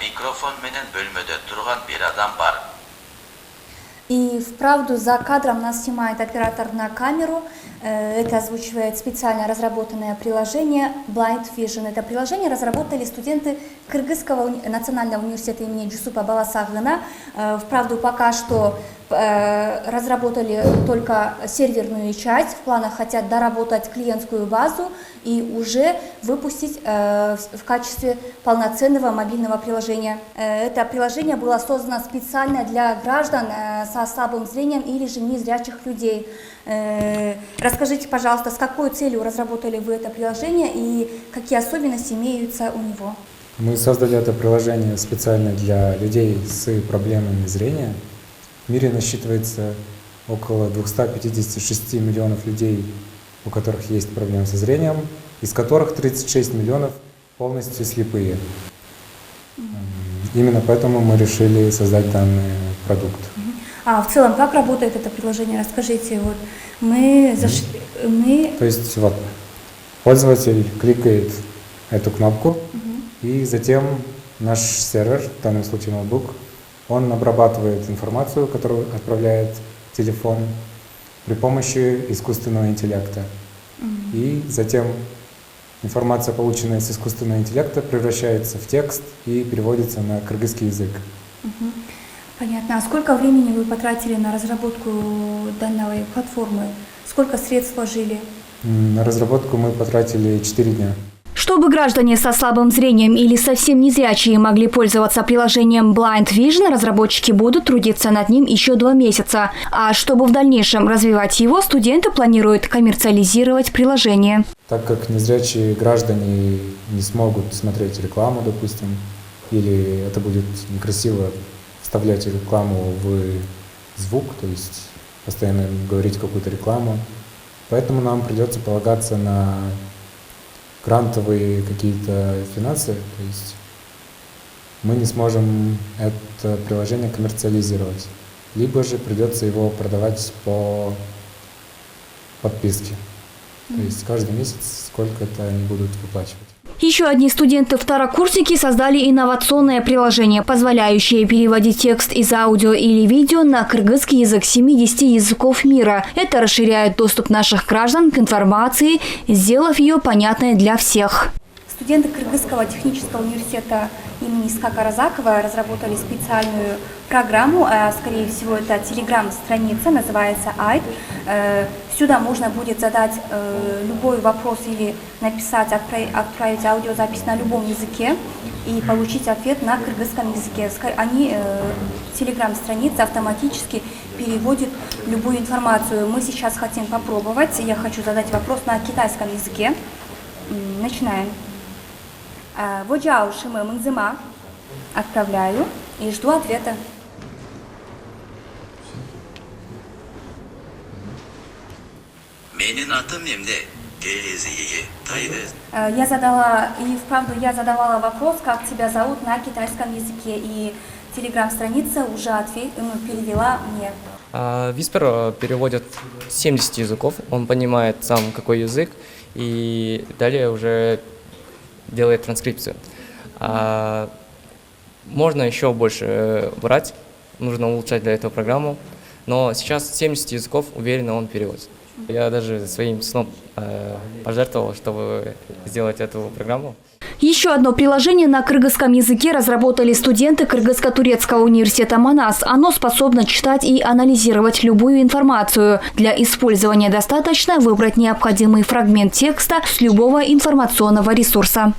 микрофон менен бөлмөдө турган бир адам бар. И вправду за кадром нас снимает оператор на камеру. Это озвучивает специально разработанное приложение Blind Vision. Это приложение разработали студенты Кыргызского национального университета имени Джусупа Баласагына. Вправду пока что разработали только серверную часть, в планах хотят доработать клиентскую базу и уже выпустить в качестве полноценного мобильного приложения. Это приложение было создано специально для граждан со слабым зрением или же незрячих людей. Расскажите, пожалуйста, с какой целью разработали вы это приложение и какие особенности имеются у него? Мы создали это приложение специально для людей с проблемами зрения. В мире насчитывается около 256 миллионов людей, у которых есть проблемы со зрением, из которых 36 миллионов полностью слепые. Именно поэтому мы решили создать данный продукт. А в целом, как работает это приложение? Расскажите. Вот То есть вот пользователь кликает эту кнопку, и затем наш сервер, в данном случае ноутбук, он обрабатывает информацию, которую отправляет телефон при помощи искусственного интеллекта. И затем информация, полученная с искусственного интеллекта, превращается в текст и переводится на кыргызский язык. Понятно. А сколько времени вы потратили на разработку данной платформы? Сколько средств вложили? На разработку мы потратили 4 дня. Чтобы граждане со слабым зрением или совсем незрячие могли пользоваться приложением Blind Vision, разработчики будут трудиться над ним еще 2 месяца. А чтобы в дальнейшем развивать его, студенты планируют коммерциализировать приложение. Так как незрячие граждане не смогут смотреть рекламу, допустим, или это будет некрасиво вставлять рекламу в звук, то есть постоянно говорить какую-то рекламу, поэтому нам придется полагаться на грантовые какие-то финансы, то есть мы не сможем это приложение коммерциализировать, либо же придется его продавать по подписке, то есть каждый месяц сколько-то они будут выплачивать. Еще одни студенты-второкурсники создали инновационное приложение, позволяющее переводить текст из аудио или видео на кыргызский язык 70 языков мира. Это расширяет доступ наших граждан к информации, сделав ее понятной для всех. Студенты Кыргызского технического университета имени Исхака Разакова разработали специальную программу, скорее всего, это телеграм-страница, называется Айт. Сюда можно будет задать любой вопрос или написать, отправить аудиозапись на любом языке и получить ответ на кыргызском языке. Телеграм-страница автоматически переводит любую информацию. Мы сейчас хотим попробовать. Я хочу задать вопрос на китайском языке. Начинаем. Воджау шимы мыңзыма. Отправляю и жду ответа. Я задавала вопрос, как тебя зовут, на китайском языке, и телеграм-страница уже перевела мне. Виспер переводит 70 языков, он понимает сам какой язык, и далее уже делает транскрипцию. Можно еще больше брать, нужно улучшать для этого программу, но сейчас 70 языков уверенно он переводит. Я даже своим сном пожертвовал, чтобы сделать эту программу. Еще одно приложение на кыргызском языке разработали студенты Кыргызско-турецкого университета Манас. Оно способно читать и анализировать любую информацию. Для использования достаточно выбрать необходимый фрагмент текста с любого информационного ресурса.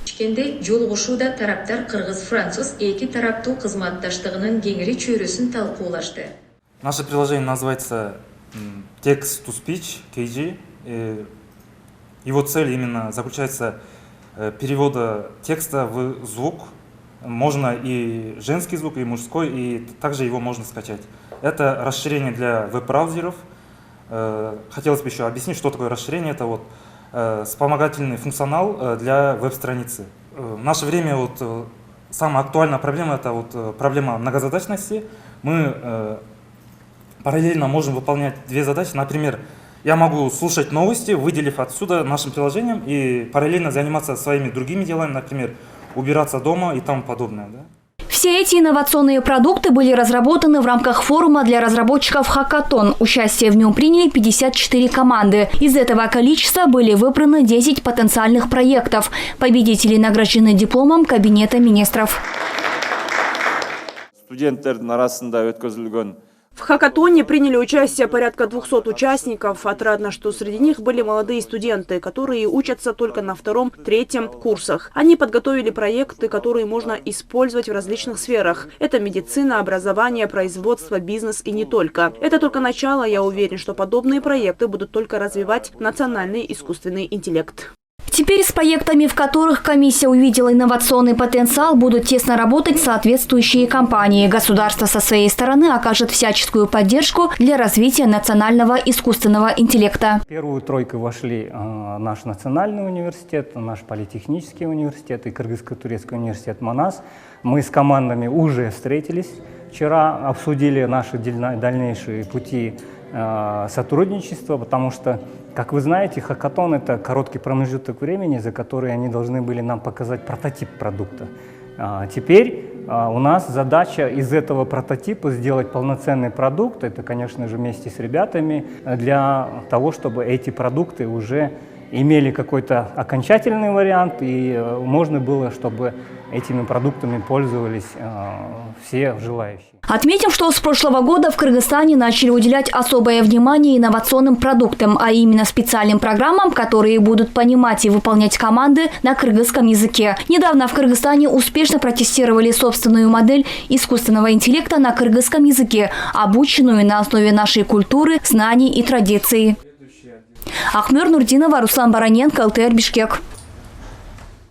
Наше приложение называется Text-to-Speech, KG. Его цель именно заключается перевода текста в звук. Можно и женский звук, и мужской, и также его можно скачать. Это расширение для веб-браузеров. Хотелось бы еще объяснить, что такое расширение. Это вот вспомогательный функционал для веб-страницы. В наше время самая актуальная проблема – это проблема многозадачности. Мы параллельно можем выполнять 2 задачи. Например, я могу слушать новости, выделив отсюда нашим приложением, и параллельно заниматься своими другими делами, например, убираться дома и тому подобное. Да? Все эти инновационные продукты были разработаны в рамках форума для разработчиков «Хакатон». Участие в нем приняли 54 команды. Из этого количества были выбраны 10 потенциальных проектов. Победители награждены дипломом Кабинета министров. В хакатоне приняли участие порядка 200 участников. Отрадно, что среди них были молодые студенты, которые учатся только на втором-третьем курсах. Они подготовили проекты, которые можно использовать в различных сферах. Это медицина, образование, производство, бизнес и не только. Это только начало. Я уверен, что подобные проекты будут только развивать национальный искусственный интеллект. Теперь с проектами, в которых комиссия увидела инновационный потенциал, будут тесно работать соответствующие компании. Государство со своей стороны окажет всяческую поддержку для развития национального искусственного интеллекта. В первую тройку вошли наш национальный университет, наш политехнический университет и Кыргызско-турецкий университет Манас. Мы с командами уже встретились вчера, обсудили наши дальнейшие пути сотрудничества, потому что, как вы знаете, хакатон – это короткий промежуток времени, за который они должны были нам показать прототип продукта. Теперь у нас задача из этого прототипа сделать полноценный продукт. Это, конечно же, вместе с ребятами, для того, чтобы эти продукты уже имели какой-то окончательный вариант, и можно было, чтобы этими продуктами пользовались все желающие. Отметим, что с прошлого года в Кыргызстане начали уделять особое внимание инновационным продуктам, а именно специальным программам, которые будут понимать и выполнять команды на кыргызском языке. Недавно в Кыргызстане успешно протестировали собственную модель искусственного интеллекта на кыргызском языке, обученную на основе нашей культуры, знаний и традиций. Ахмер Нурдинова, Руслан Бараненко, ЛТР Бишкек.